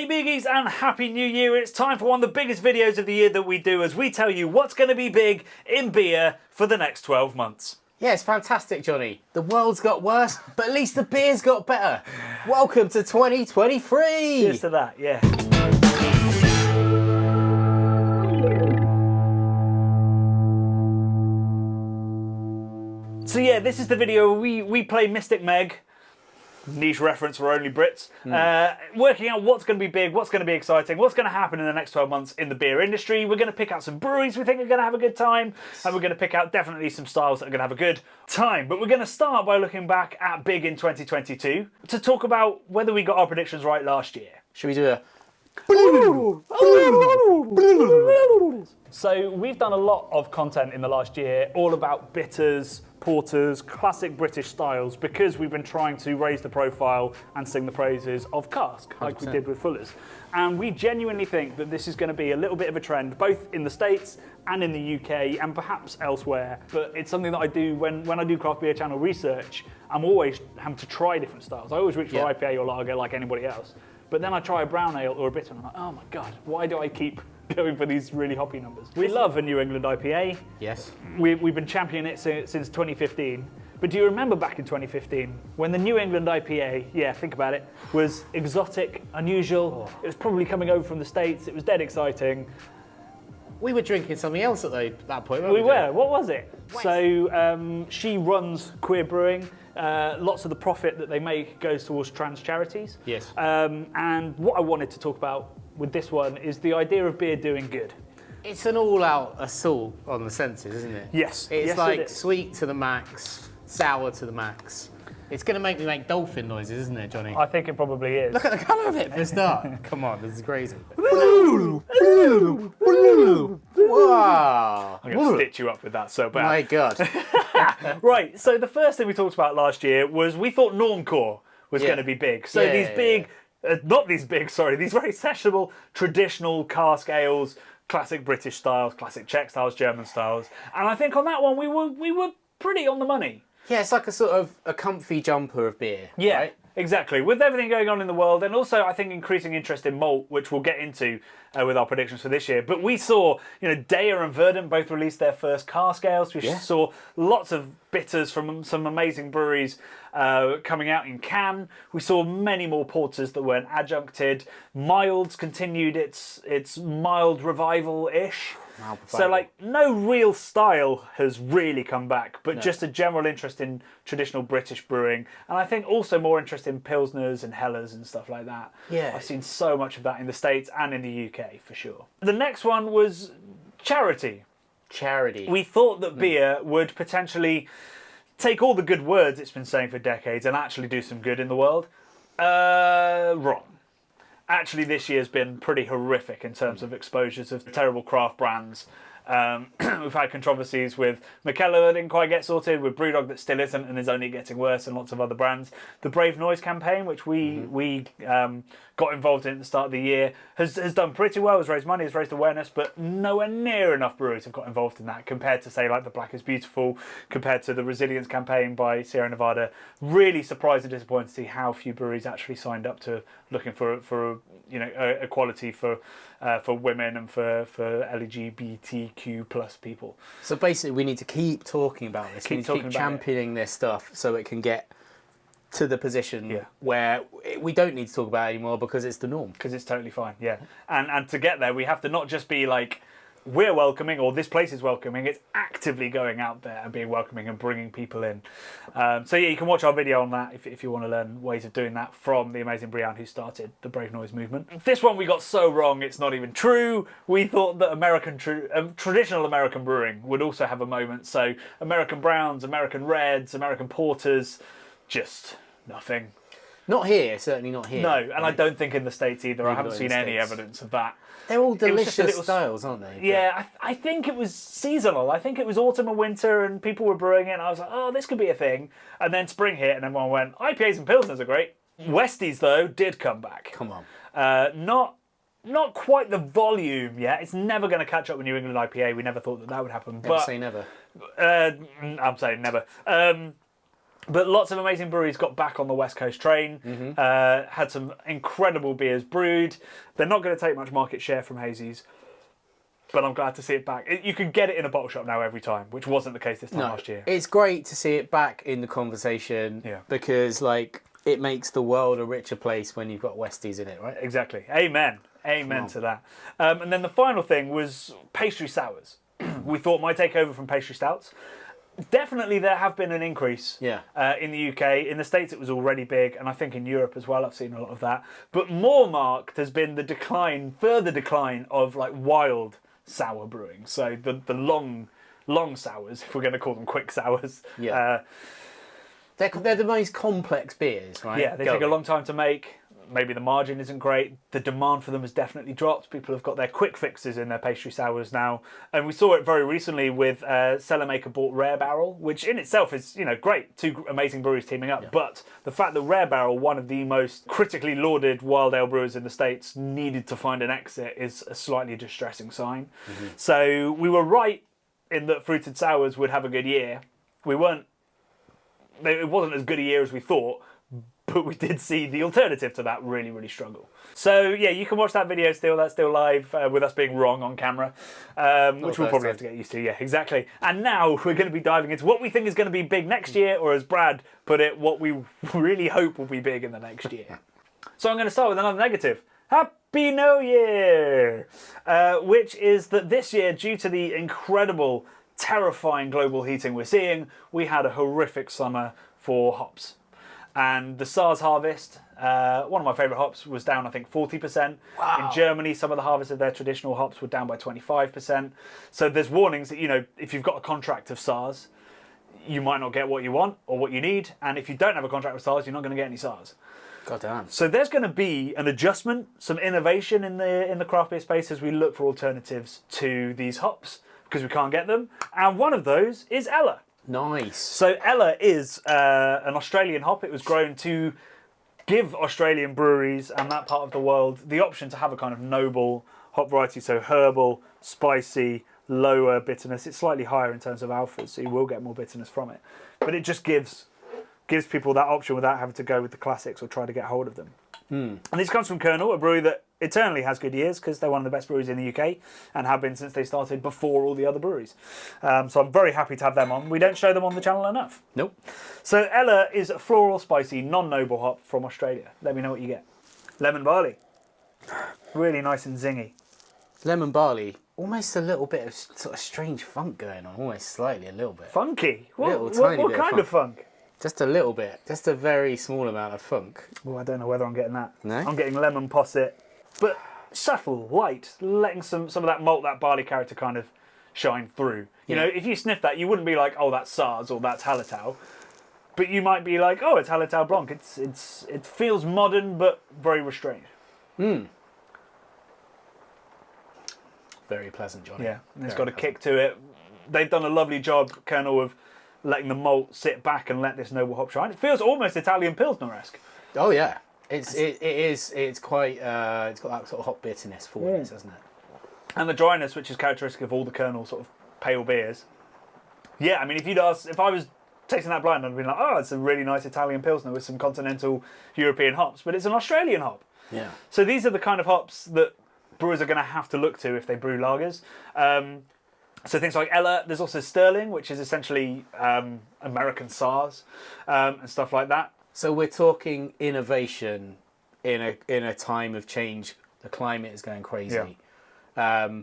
Hey Biggies and Happy New Year. It's time for one of the biggest videos of the year that we do as we tell you what's going to be big in beer for the next 12 months. Yeah, it's fantastic, Johnny. The world's got worse, but at least the beer's got better. Welcome to 2023. Cheers to that, yeah. So yeah, this is the video where we play Mystic Meg. Niche reference for only Brits. Working out what's going to be big, what's going to be exciting, what's going to happen in the next 12 months in the beer industry. We're going to pick out some breweries we think are going to have a good time, and we're going to pick out definitely some styles that are going to have a good time. But we're going to start by looking back at big in 2022 to talk about whether we got our predictions right last year. Should we do a... So we've done a lot of content in the last year all about bitters, porters, classic British styles, because we've been trying to raise the profile and sing the praises of cask, like 100%. we did with Fuller's. And we genuinely think that this is going to be a little bit of a trend, both in the States and in the UK and perhaps elsewhere. But it's something that I do when I do craft beer channel research. I'm always having to try different styles. I always reach for IPA or lager like anybody else. But then I try a brown ale or a bitter and I'm like, oh my God, why do I keep going for these really hoppy numbers? We love a New England IPA. Yes. We've been championing it since 2015. But do you remember back in 2015 when the New England IPA, yeah, think about it, was exotic, unusual. It was probably coming over from the States. It was dead exciting. We were drinking something else at that point, weren't We we? were. What was it? Wait. So she runs Queer Brewing. Lots of the profit that they make goes towards trans charities. Yes. And what I wanted to talk about with this one is the idea of beer doing good. It's an all-out assault on the senses, isn't it? Yes. It's Yes, like it is. sweet to the max, sour to the max. It's going to make me make dolphin noises, isn't it, Johnny? I think it probably is. Look at the colour of it for a start. Come on, this is crazy. Wow. I'm going to stitch you up with that so bad. My God. Right, so the first thing we talked about last year was we thought Normcore was going to be big. So these big, these very sessionable, traditional cask ales, classic British styles, classic Czech styles, German styles. And I think on that one we were pretty on the money. Yeah, it's like a sort of a comfy jumper of beer. Yeah, Right? exactly. With everything going on in the world, and also I think increasing interest in malt, which we'll get into with our predictions for this year. But we saw, Daya and Verdant both released their first cask ales. We saw lots of bitters from some amazing breweries coming out in can. We saw many more porters that weren't adjuncted. Milds continued its mild revival-ish. So, no real style has really come back, but just a general interest in traditional British brewing. And I think also more interest in Pilsners and Hellers and stuff like that. Yeah. I've seen so much of that in the States and in the UK, for sure. The next one was charity. Charity. We thought that beer would potentially take all the good words it's been saying for decades and actually do some good in the world. Wrong. Actually, this year's been pretty horrific in terms of exposures of terrible craft brands. We've had controversies with Mikkeller that didn't quite get sorted, with Brewdog that still isn't and is only getting worse, and lots of other brands. The Brave Noise campaign, which we got involved in at the start of the year, has done pretty well, has raised money, has raised awareness, but nowhere near enough breweries have got involved in that compared to, say, like the Black is Beautiful, compared to the Resilience campaign by Sierra Nevada. Really surprised and disappointed to see how few breweries actually signed up to looking for equality for women and for LGBTQ plus people. So basically, we need to keep talking about this. We need to keep championing this stuff so it can get to the position where we don't need to talk about it anymore because it's the norm. Because it's totally fine, yeah. And to get there, we have to not just be like, we're welcoming or this place is welcoming, it's actively going out there and being welcoming and bringing people in. So yeah, you can watch our video on that if you want to learn ways of doing that from the amazing Brianne who started the Brave Noise movement. This one we got so wrong it's not even true. We thought that traditional American brewing would also have a moment. So American browns, American reds, American porters, just nothing. Not here, certainly not here. No, and I don't think in the States either. I haven't seen any evidence of that. They're all delicious styles, aren't they? Yeah, I think it was seasonal. I think it was autumn and winter and people were brewing it and I was like, oh, this could be a thing. And then spring hit and everyone went, IPAs and Pilsners are great. Westies, though, did come back. Come on. Not quite the volume yet. It's never going to catch up with New England IPA. We never thought that would happen. Never say never. I'm saying never. But lots of amazing breweries got back on the West Coast train, had some incredible beers brewed. They're not going to take much market share from hazies, but I'm glad to see it back. You can get it in a bottle shop now every time, which wasn't the case this time last year. It's great to see it back in the conversation because, like, it makes the world a richer place when you've got Westies in it, right? Exactly. Amen. Amen to that. And then the final thing was pastry sours. We thought might take over from pastry stouts. Definitely there have been an increase in the UK. In the States it was already big, and I think in Europe as well I've seen a lot of that. But more marked has been the further decline of like wild sour brewing. So the long sours, if we're going to call them quick sours. Yeah. They're the most complex beers, right? Yeah, they take a long time to make. Maybe the margin isn't great. The demand for them has definitely dropped. People have got their quick fixes in their pastry sours now. And we saw it very recently with Cellar Maker bought Rare Barrel, which in itself is, great. Two amazing breweries teaming up. Yeah. But the fact that Rare Barrel, one of the most critically lauded wild ale brewers in the States, needed to find an exit is a slightly distressing sign. Mm-hmm. So we were right in that fruited sours would have a good year. It wasn't as good a year as we thought, but we did see the alternative to that really, really struggle. So, yeah, you can watch that video still. That's still live with us being wrong on camera, which we'll probably have to get used to. Yeah, exactly. And now we're going to be diving into what we think is going to be big next year, or as Brad put it, what we really hope will be big in the next year. So I'm going to start with another negative. Happy New Year! Which is that this year, due to the incredible, terrifying global heating we're seeing, we had a horrific summer for hops. And the SARS harvest, one of my favourite hops, was down, I think, 40%. Wow. In Germany, some of the harvests of their traditional hops were down by 25%. So there's warnings that, if you've got a contract of SARS, you might not get what you want or what you need. And if you don't have a contract with SARS, you're not going to get any SARS. God damn. So there's going to be an adjustment, some innovation in the craft beer space as we look for alternatives to these hops, because we can't get them. And one of those is Ella. Nice. So Ella is an Australian hop. It was grown to give Australian breweries and that part of the world the option to have a kind of noble hop variety. So herbal, spicy, lower bitterness. It's slightly higher in terms of alphas, so you will get more bitterness from it. But it just gives people that option without having to go with the classics or try to get hold of them. And this comes from Colonel, a brewery that eternally has good years because they're one of the best breweries in the UK and have been since they started before all the other breweries. So I'm very happy to have them on. We don't show them on the channel enough. Nope. So Ella is a floral, spicy, non-noble hop from Australia. Let me know what you get. Lemon barley. Really nice and zingy. Lemon barley. Almost a little bit of sort of strange funk going on. Almost slightly a little bit. Funky? What kind of funk? Just a little bit. Just a very small amount of funk. Well, I don't know whether I'm getting that. No? I'm getting lemon posset. But subtle, light, letting some of that malt, that barley character kind of shine through. You know, if you sniff that, you wouldn't be like, oh, that's SARS or that's halitell. But you might be like, oh, it's halitell Blanc. It feels modern but very restrained. Very pleasant, Johnny. Yeah, and it's got a kick to it. They've done a lovely job, Colonel, of letting the malt sit back and let this noble hop shine. It feels almost Italian Pilsner-esque. Oh yeah, it's quite it's got that sort of hot bitterness for it, hasn't it? And the dryness, which is characteristic of all the Colonel sort of pale beers. Yeah, I mean, if I was tasting that blind, I'd be like, oh, it's a really nice Italian Pilsner with some continental European hops, but it's an Australian hop. Yeah. So these are the kind of hops that brewers are going to have to look to if they brew lagers. So things like Ella, there's also Sterling, which is essentially American SARS and stuff like that. So we're talking innovation in a time of change. The climate is going crazy. Yeah.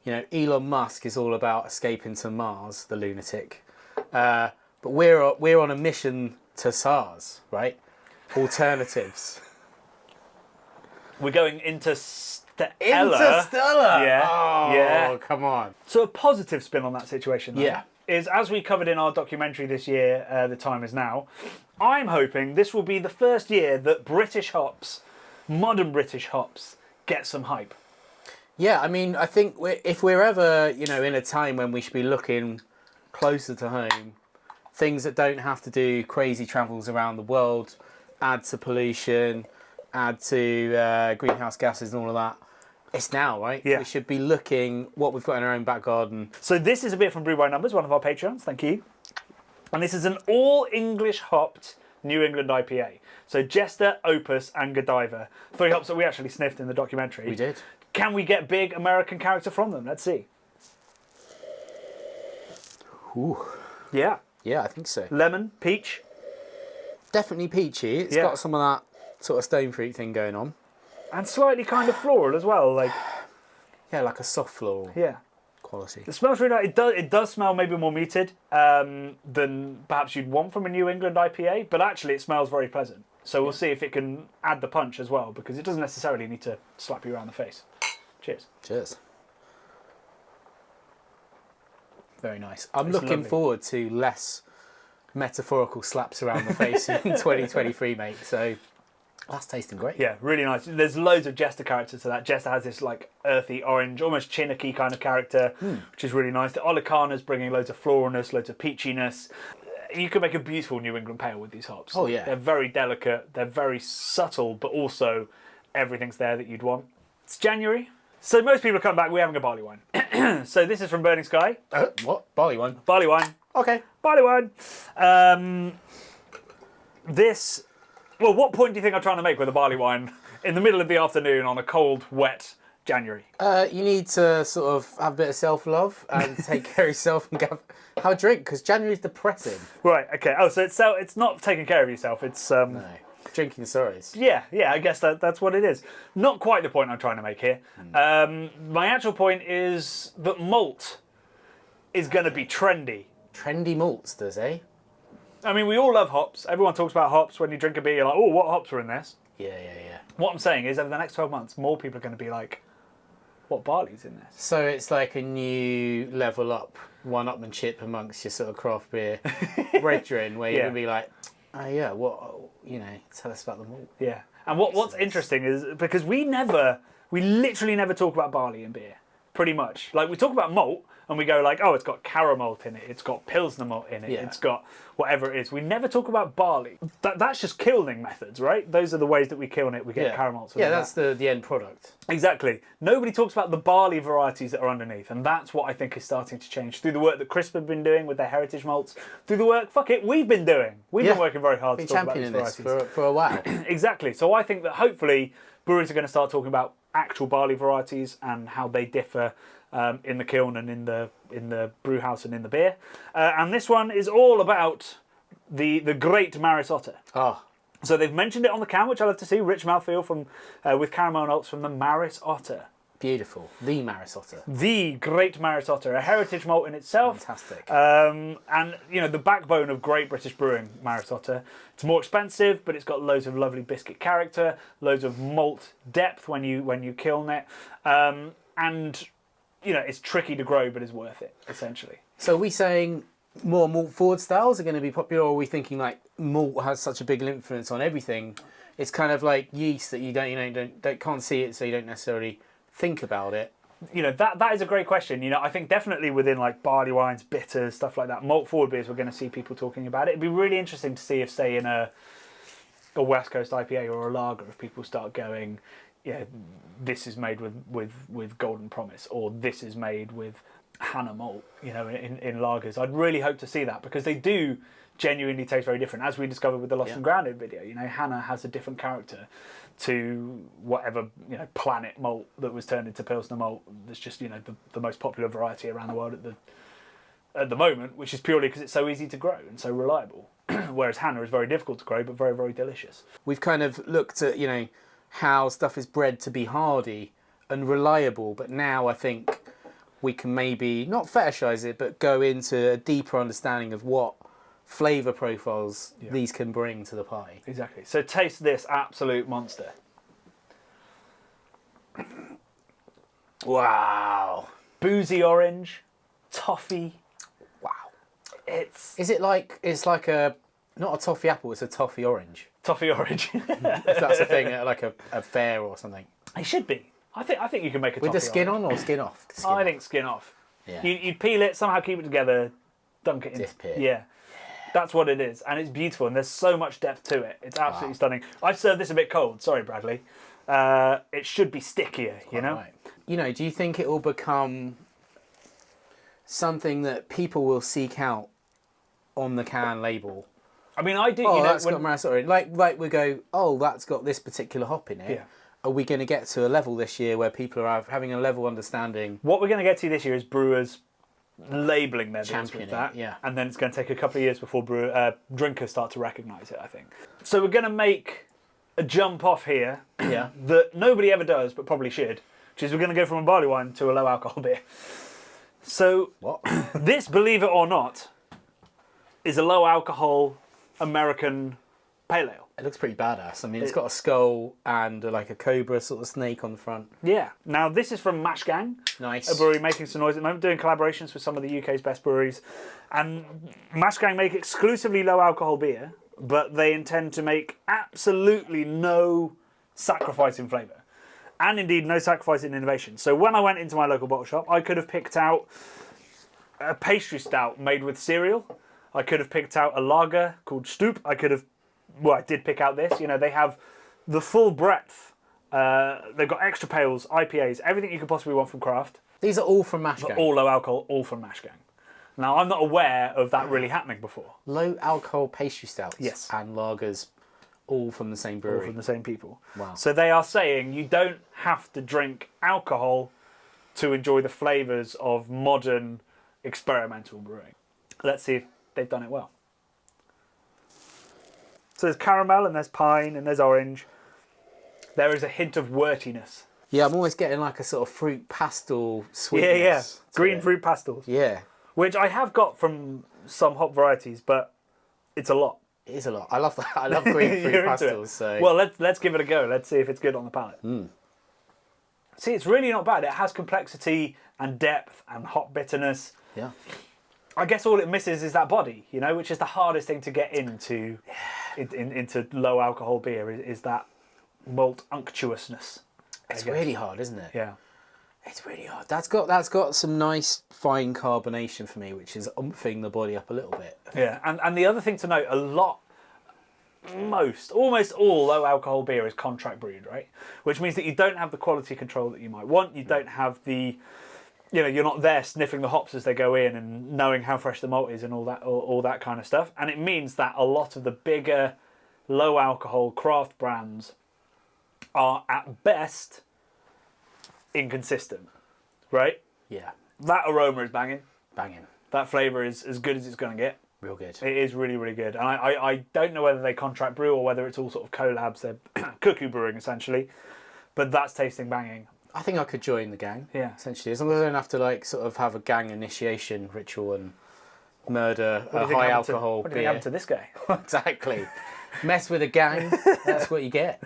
Elon Musk is all about escaping to Mars, the lunatic. But we're on a mission to SARS, right? Alternatives. We're going into Interstellar. Yeah. Oh, yeah. Come on. So a positive spin on that situation, though, yeah, is, as we covered in our documentary this year, The Time Is Now, I'm hoping this will be the first year that British hops, modern British hops, get some hype. Yeah, I mean, I think if we're ever, in a time when we should be looking closer to home, things that don't have to do crazy travels around the world, add to pollution, add to greenhouse gases and all of that, it's now, right? Yeah. We should be looking what we've got in our own back garden. So this is a bit from Brew by Numbers, one of our Patreons. Thank you. And this is an all-English hopped New England IPA. So Jester, Opus, and Godiva. 3 hops that we actually sniffed in the documentary. We did. Can we get big American character from them? Let's see. Ooh. Yeah. Yeah, I think so. Lemon, peach. Definitely peachy. It's got some of that sort of stone fruit thing going on. And slightly kind of floral as well. Like, yeah, like a soft floral quality. It smells really nice. It does smell maybe more muted than perhaps you'd want from a New England IPA, but actually it smells very pleasant. So we'll see if it can add the punch as well, because it doesn't necessarily need to slap you around the face. Cheers. Cheers. Very nice. I'm It's looking lovely. forward to less metaphorical slaps around the face in 2023, mate. So that's tasting great. Yeah, really nice. There's loads of Jester characters to that. Jester has this like earthy orange, almost Chinook-y kind of character, which is really nice. The Olicana's bringing loads of floralness, loads of peachiness. You could make a beautiful New England pale with these hops. Oh, yeah. They're very delicate, they're very subtle, but also everything's there that you'd want. It's January, so most people come back, we're having a barley wine. So this is from Burning Sky. What? Barley one? Barley wine. Okay. Barley wine. Well, what point do you think I'm trying to make with a barley wine in the middle of the afternoon on a cold, wet January? You need to sort of have a bit of self-love and take care of yourself and have a drink, because January's depressing. Right, okay. Oh, so it's not taking care of yourself, it's... No. Drinking sorrows. Yeah, I guess that's what it is. Not quite the point I'm trying to make here. My actual point is that malt is going to be trendy. Trendy malts, does eh? I mean, we all love hops. Everyone talks about hops. When you drink a beer, you're like, oh, what hops are in this? Yeah. What I'm saying is, over the next 12 months, more people are going to be like, what barley's in this? So it's like a new level up, one-upmanship amongst your sort of craft beer brethren, where you're going to be like, oh yeah, what, tell us about the malt. Yeah. And what's interesting is, because we literally never talk about barley in beer, pretty much. Like, we talk about malt, and we go like, oh, it's got caramel malt in it, it's got Pilsner malt in it, it's got whatever it is. We never talk about barley. That's just kilning methods, right? Those are the ways that we kiln it. We get caramel malt. Yeah, that's the end product. Exactly. Nobody talks about the barley varieties that are underneath, and that's what I think is starting to change through the work that Crisp have been doing with their heritage malts, through the work, we've been doing. We've been working very hard to talk about these varieties. for a while. Exactly. So I think that hopefully breweries are going to start talking about actual barley varieties and how they differ in the kiln and in the brew house and in the beer. And this one is all about the great Maris Otter. Oh. So they've mentioned it on the can, which I love to see. Rich mouthfeel from with caramel notes from the Maris Otter. Beautiful. The Maris Otter. The great Maris Otter, a heritage malt in itself. Fantastic. And the backbone of great British brewing, Maris Otter. It's more expensive, but it's got loads of lovely biscuit character, loads of malt depth when you kiln it, and it's tricky to grow, but is worth it essentially. So are we saying more malt forward styles are going to be popular, or are we thinking like malt has such a big influence on everything? It's kind of like yeast that you can't see it, so you don't necessarily think about it. That is a great question. I think definitely within like barley wines, bitters, stuff like that, malt forward beers, we're going to see people talking about it. It'd be really interesting to see if, say, in a West Coast IPA or a lager, if people start going, this is made with Golden Promise, or this is made with Hannah malt, in lagers. I'd really hope to see that, because they do genuinely taste very different, as we discovered with the Lost and Grounded video. Hannah has a different character to whatever Planet malt that was turned into Pilsner malt. That's just the most popular variety around the world at the moment, which is purely because it's so easy to grow and so reliable. Whereas Hannah is very difficult to grow, but very, very delicious. We've kind of looked at how stuff is bred to be hardy and reliable, but now I think we can maybe not fetishize it, but go into a deeper understanding of what flavour profiles these can bring to the party. Exactly. So taste this absolute monster. Wow. Boozy orange, toffee. Wow. It's like a, not a toffee apple, it's a toffee orange. Toffee orange. If that's a thing at like a fair or something. It should be. I think you can make a with toffee the skin orange. on or skin off? I think skin off. Yeah. You'd peel it, somehow keep it together, dunk it in. Dip it. Yeah. That's what it is, and it's beautiful, and there's so much depth to it. It's absolutely stunning. I've served this a bit cold. Sorry, Bradley. It should be stickier, Right. Do you think it will become something that people will seek out on the can label. I mean, I do. Oh, you know, that's got Marisol in. Like we go, oh, that's got this particular hop in it. Yeah. Are we going to get to a level this year where people are having a level understanding? What we're going to get to this year is brewers labelling their beers with Championing, that, yeah. and then it's going to take a couple of years before drinkers start to recognise it, I think. So we're going to make a jump off here Yeah. that nobody ever does, but probably should, which is we're going to go from a barley wine to a low alcohol beer. So What? this, believe it or not, is a low alcohol American pale ale. It looks pretty badass. I mean, it's got a skull and like a cobra sort of snake on the front. Yeah. Now this is from Mashgang, Nice. a brewery making some noise at the moment, doing collaborations with some of the UK's best breweries. And Mashgang make exclusively low alcohol beer, but they intend to make absolutely no sacrifice in flavour. And indeed, no sacrifice in innovation. So when I went into my local bottle shop, I could have picked out a pastry stout made with cereal. I could have picked out a lager called Stoop. I did pick out this. You know, they have the full breadth. They've got extra pales, IPAs, everything you could possibly want from craft. These are all from Mashgang. All low alcohol, all from Mashgang. Now, I'm not aware of that really happening before. Low alcohol pastry stouts. Yes. And lagers, all from the same brewery. All from the same people. Wow. So they are saying you don't have to drink alcohol to enjoy the flavours of modern experimental brewing. Let's see if they've done it well. So there's caramel and there's pine and there's orange. There is a hint of wurtiness. Yeah, I'm always getting like a sort of fruit pastel sweetness. Yeah. to Green it. fruit pastels. Yeah. Which I have got from some hop varieties, but it's a lot. It is a lot. I love that. I love green fruit You're into it. pastels. So. Well, let's give it a go. Let's see if it's good on the palate. See, it's really not bad. It has complexity and depth and hop bitterness. yeah. I guess all it misses is that body, you know, which is the hardest thing to get into into low alcohol beer is that malt unctuousness. It's really hard, isn't it? Yeah. It's really hard. That's got some nice fine carbonation for me, which is umphing the body up a little bit. Yeah, and the other thing to note, almost all low alcohol beer is contract brewed, right? Which means that you don't have the quality control that you might want. You don't have the, you know, you're not there sniffing the hops as they go in and knowing how fresh the malt is and all that kind of stuff. And it means that a lot of the bigger low alcohol craft brands are at best inconsistent, right? Yeah. That aroma is banging. Banging. That flavour is as good as it's going to get. Real good. It is really, really good. And I don't know whether they contract brew or whether it's all sort of collabs. They're Cuckoo Brewing, essentially. But that's tasting banging. I think I could join the gang. Yeah. Essentially, as long as I don't have to like sort of have a gang initiation ritual and murder What do a you think high happened alcohol what do you beer. think happened to this guy? Exactly. Mess with a gang. That's what you get.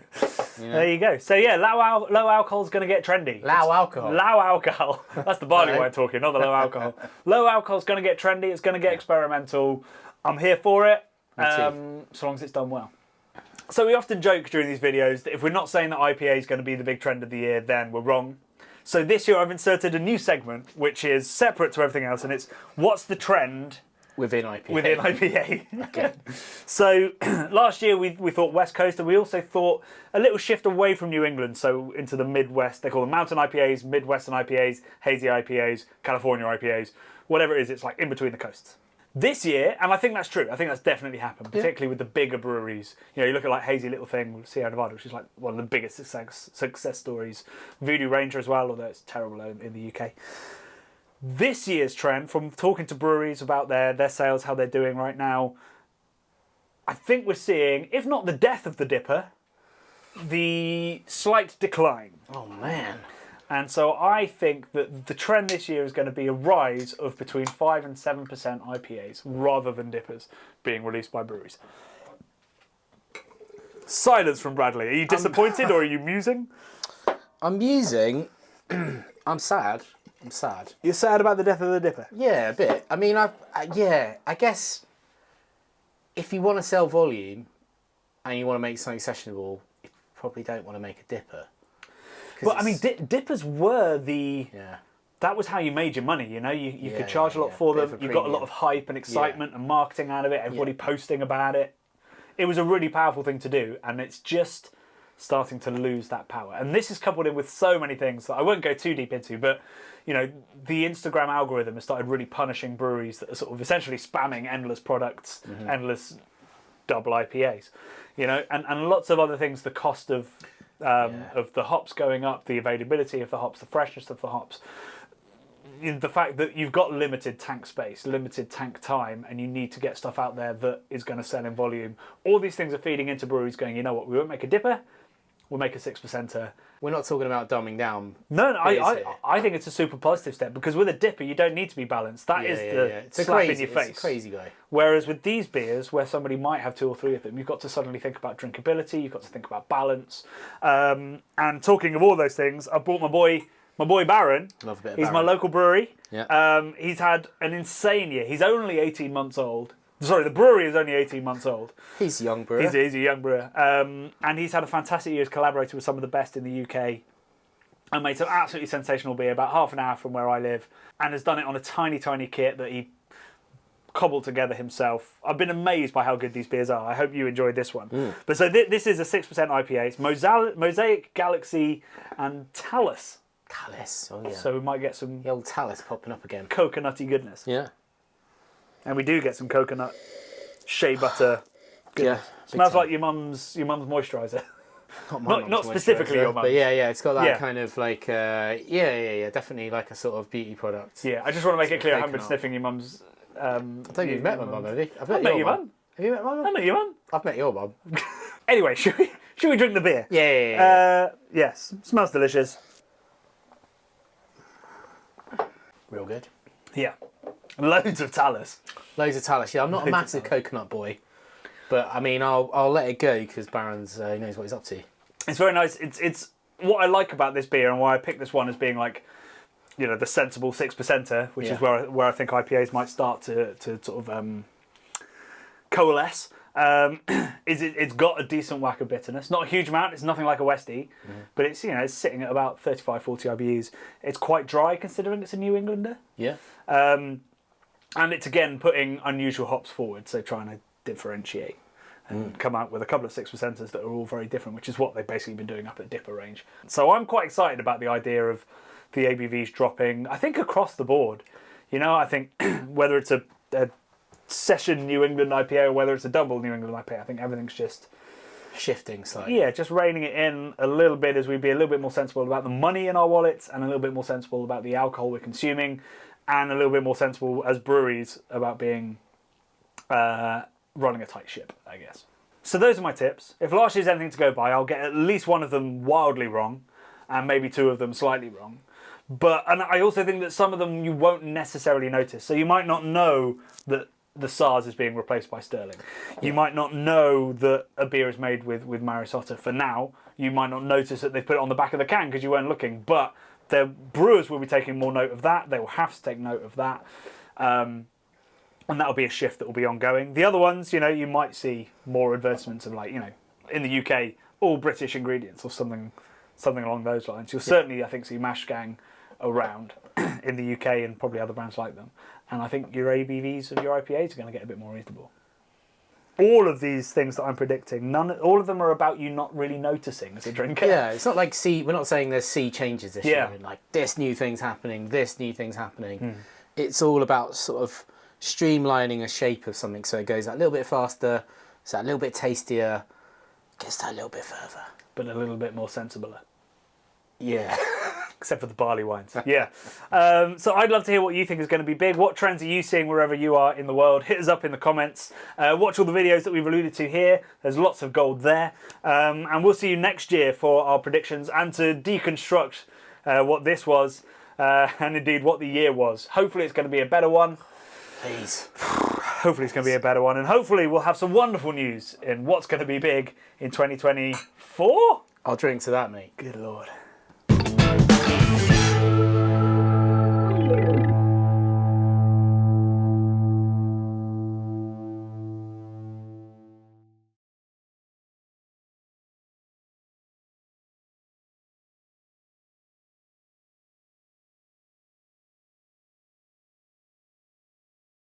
You know? There you go. So yeah, low alcohol is going to get trendy. Low alcohol. Low alcohol. That's the barley Hello. wine talking, not the low alcohol. Low alcohol is going to get trendy. It's going to get experimental. I'm here for it, so long as it's done well. So we often joke during these videos that if we're not saying that IPA is going to be the big trend of the year, then we're wrong. So this year I've inserted a new segment, which is separate to everything else, and it's what's the trend Within IPA. within IPA. Okay. So last year we thought West Coast, and we also thought a little shift away from New England, so into the Midwest. They call them mountain IPAs, Midwestern IPAs, hazy IPAs, California IPAs, whatever it is, it's like in between the coasts. This year, and I think that's true, I think that's definitely happened, particularly with the bigger breweries. You know, you look at like Hazy Little Thing with Sierra Nevada, which is like one of the biggest success stories. Voodoo Ranger as well, although it's terrible in the UK. This year's trend, from talking to breweries about their sales, how they're doing right now, I think we're seeing, if not the death of the dipper, the slight decline. Oh man. And so I think that the trend this year is going to be a rise of between 5 and 7% IPAs rather than dippers being released by breweries. Silence from Bradley. Are you disappointed or are you musing? I'm musing. I'm sad. I'm sad. You're sad about the death of the dipper? Yeah, a bit. I mean, I guess if you want to sell volume and you want to make something sessionable, you probably don't want to make a dipper. Well, I mean, dippers were the... Yeah. That was how you made your money, you know? You Yeah, could charge a lot yeah. for Bit them. of a You got a premium. lot of hype and excitement and marketing out of it. Everybody posting about it. It was a really powerful thing to do. And it's just starting to lose that power. And this is coupled in with so many things that I won't go too deep into, but you know, the Instagram algorithm has started really punishing breweries that are sort of essentially spamming endless products, endless double IPAs, you know, and lots of other things. The cost of the hops going up, the availability of the hops, the freshness of the hops, the fact that you've got limited tank space, limited tank time, and you need to get stuff out there that is going to sell in volume. All these things are feeding into breweries going, you know what, we won't make a dipper, we'll make a 6%er. We're not talking about dumbing down. No, I think it's a super positive step, because with a dipper you don't need to be balanced. That is the slap in your face. It's a crazy guy. Whereas with these beers, where somebody might have 2 or 3 of them, you've got to suddenly think about drinkability, you've got to think about balance. And talking of all those things, I brought my boy Baron. Love a bit of He's Baron. my local brewery. Yeah. He's had an insane year. He's only 18 months old. Sorry, the brewery is only 18 months old. He's a young brewer. He's a young brewer. And he's had a fantastic year. He's collaborated with some of the best in the UK and made some absolutely sensational beer about half an hour from where I live, and has done it on a tiny, tiny kit that he cobbled together himself. I've been amazed by how good these beers are. I hope you enjoyed this one. But so this is a 6% IPA. It's Mosaic, Galaxy and Talus. Talus, oh yeah. So we might get some The old Talus popping up again. coconutty goodness. Yeah. And we do get some coconut shea butter goodness. Yeah. Smells like your mum's moisturiser. Not specifically your mum's. But yeah, it's got that kind of like, definitely like a sort of beauty product. Yeah, I just want to make it clear I haven't been coconut. sniffing your mum's... I don't think you've met my mum, have you? I've met your mum. Have you met my mum? I met your mum. I've met your mum. Anyway, should we drink the beer? Yeah. Yes, smells delicious. Real good. Yeah. Loads of Talus. Loads of Talus. Yeah, I'm not a massive coconut boy, but I mean, I'll let it go because Baron's he knows what he's up to. It's very nice. It's what I like about this beer, and why I picked this one as being like, you know, the sensible 6%er, which is where I think IPAs might start to sort of coalesce. Is it's got a decent whack of bitterness, not a huge amount. It's nothing like a Westie, but it's it's sitting at about 35-40 IBUs. It's quite dry considering it's a New Englander. Yeah. And it's again putting unusual hops forward, so trying to differentiate and come out with a couple of 6%ers that are all very different, which is what they've basically been doing up at Dipper range. So I'm quite excited about the idea of the ABVs dropping, I think, across the board. You know, I think whether it's a session New England IPA or whether it's a double New England IPA, I think everything's just shifting slightly. Yeah, just reining it in a little bit as we be a little bit more sensible about the money in our wallets and a little bit more sensible about the alcohol we're consuming, and a little bit more sensible as breweries about being running a tight ship, I guess. So those are my tips. If last year's anything to go by, I'll get at least one of them wildly wrong and maybe 2 of them slightly wrong. And I also think that some of them you won't necessarily notice. So you might not know that the SARS is being replaced by Sterling. You might not know that a beer is made with Maris Otter. For now, you might not notice that they've put it on the back of the can because you weren't looking. But the brewers will be taking more note of that. They will have to take note of that. And that'll be a shift that will be ongoing. The other ones, you might see more advertisements of in the UK, all British ingredients or something along those lines. You'll certainly, I think, see Mashgang around in the UK and probably other brands like them. And I think your ABVs of your IPAs are going to get a bit more reasonable. All of these things that I'm predicting, all of them are about you not really noticing as a drinker. Yeah, it's not like we're not saying there's sea changes this year, and like this new thing's happening. It's all about sort of streamlining a shape of something so it goes that little bit faster, so a little bit tastier, gets that a little bit further. But a little bit more sensible. Yeah. Except for the barley wines. Yeah. So I'd love to hear what you think is going to be big. What trends are you seeing wherever you are in the world? Hit us up in the comments. Watch all the videos that we've alluded to here. There's lots of gold there. And we'll see you next year for our predictions and to deconstruct what this was and indeed what the year was. Hopefully it's going to be a better one. Please. Hopefully it's going to be a better one. And hopefully we'll have some wonderful news in what's going to be big in 2024. I'll drink to that, mate. Good Lord.